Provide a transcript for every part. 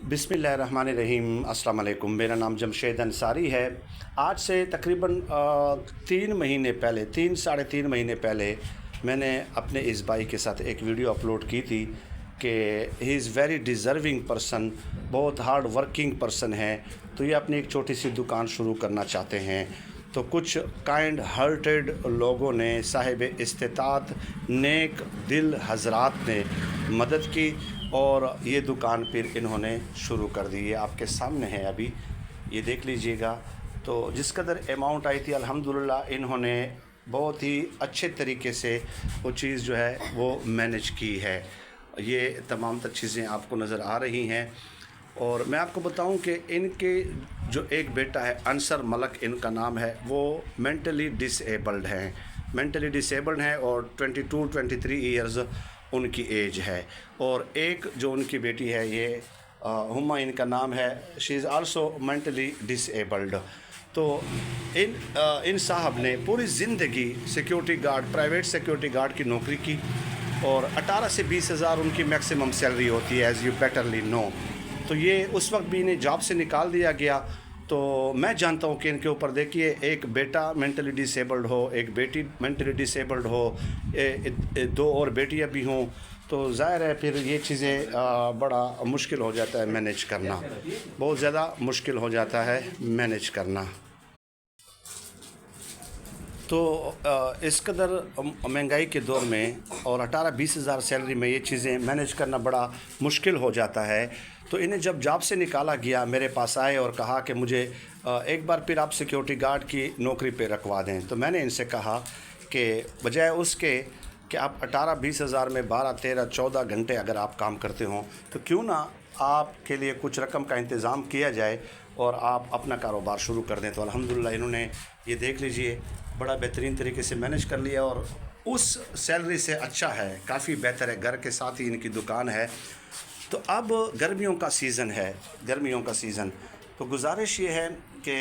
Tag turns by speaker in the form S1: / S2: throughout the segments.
S1: बिस्मिल्लाहिर्रहमानिर्रहीम। अस्सलाम वालेकुम। मेरा नाम जमशेद अंसारी है। आज से तकरीबन 3 साढ़े तीन महीने पहले मैंने अपने इस भाई के साथ एक वीडियो अपलोड की थी कि he is very deserving person, बहुत हार्ड वर्किंग पर्सन है। तो ये अपनी एक छोटी सी दुकान शुरू करना चाहते हैं। तो कुछ काइंड हार्टेड लोगों ने, साहिब इस्तिताअत नेक दिल हजरात ने मदद की और ये दुकान फिर इन्होंने शुरू कर दी है। आपके सामने है, अभी ये देख लीजिएगा। तो जिस कदर अमाउंट आई थी अल्हम्दुलिल्लाह इन्होंने बहुत ही अच्छे तरीके से वो चीज़ जो है वो मैनेज की है। ये तमाम तक चीज़ें आपको नज़र आ रही हैं। और मैं आपको बताऊं कि इनके जो एक बेटा है अंसर मलक इनका नाम है, वो मेंटली डिसेबल्ड हैं और 22-23 ईयर्स उनकी एज है। और एक जो उनकी बेटी है ये हुमा इनका नाम है, she is also mentally disabled. तो इन साहब ने पूरी ज़िंदगी security guard, private security guard की नौकरी की और 18 से 20 हज़ार उनकी मैक्सिमम सैलरी होती है, एज़ यू बेटरली नो। तो ये उस वक्त भी इन्हें जॉब से निकाल दिया गया। तो मैं जानता हूँ कि इनके ऊपर देखिए, एक बेटा मेंटली डिसेबल्ड हो, एक बेटी मेंटली डिसेबल्ड हो, दो और बेटियाँ भी हों, तो ज़ाहिर है फिर ये चीज़ें बड़ा मुश्किल हो जाता है मैनेज करना, बहुत ज़्यादा मुश्किल हो जाता है मैनेज करना। तो इस कदर महंगाई के दौर में और 18-20 हज़ार सैलरी में ये चीज़ें मैनेज करना बड़ा मुश्किल हो जाता है। तो इन्हें जब जॉब से निकाला गया, मेरे पास आए और कहा कि मुझे एक बार फिर आप सिक्योरिटी गार्ड की नौकरी पे रखवा दें। तो मैंने इनसे कहा कि बजाय उसके कि आप 18-20 हज़ार में 12-13-14 घंटे अगर आप काम करते हों, तो क्यों ना आपके लिए कुछ रकम का इंतज़ाम किया जाए और आप अपना कारोबार शुरू कर दें। तो अल्हम्दुलिल्लाह इन्होंने ये देख लीजिए बड़ा बेहतरीन तरीके से मैनेज कर लिया और उस सैलरी से अच्छा है, काफ़ी बेहतर है। घर के साथ ही इनकी दुकान है। तो अब गर्मियों का सीज़न, तो गुजारिश ये है कि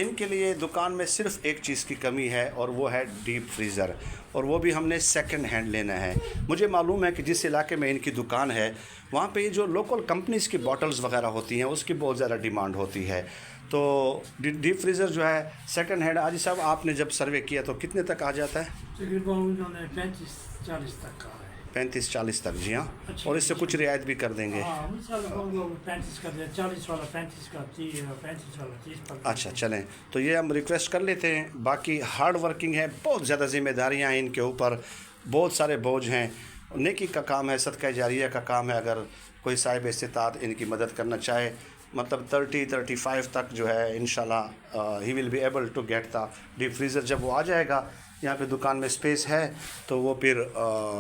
S1: इनके लिए दुकान में सिर्फ़ एक चीज़ की कमी है और वो है डीप फ्रीज़र, और वो भी हमने सेकंड हैंड लेना है। मुझे मालूम है कि जिस इलाके में इनकी दुकान है वहाँ पे जो लोकल कंपनीज़ की बॉटल्स वगैरह होती हैं उसकी बहुत ज़्यादा डिमांड होती है। तो डीप फ्रीज़र जो है सेकंड हैंड, आज साहब आपने जब सर्वे किया तो कितने तक आ जाता है?
S2: तकरीबन 35-40 तक का है।
S1: 35-40 तक, जी हाँ। और इससे कुछ रियायत भी कर देंगे।
S2: 35 का 40 वाला 35 का 35 वाला 30 का।
S1: अच्छा चलें, तो ये हम रिक्वेस्ट कर लेते हैं। बाकी हार्ड वर्किंग है, बहुत ज़्यादा जिम्मेदारियां हैं इनके ऊपर, बहुत सारे बोझ हैं। नेकी का काम है, सदका जारिया का काम है। अगर कोई साहिब इस्तिताअत इनकी मदद करना चाहे, मतलब 30-35 तक जो है इंशाल्लाह he will be able to get the deep freezer. जब वो आ जाएगा, यहाँ पे दुकान में स्पेस है, तो वो फिर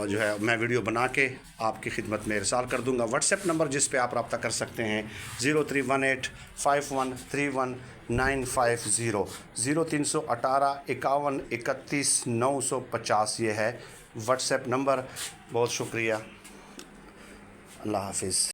S1: जो है मैं वीडियो बना के आपकी खिदमत में इरसाल कर दूंगा। व्हाट्सएप नंबर जिस पे आप रब्ता कर सकते हैं 03185131 0318 51 31 950, ये है व्हाट्सएप नंबर। बहुत शुक्रिया, अल्लाह हाफिज़।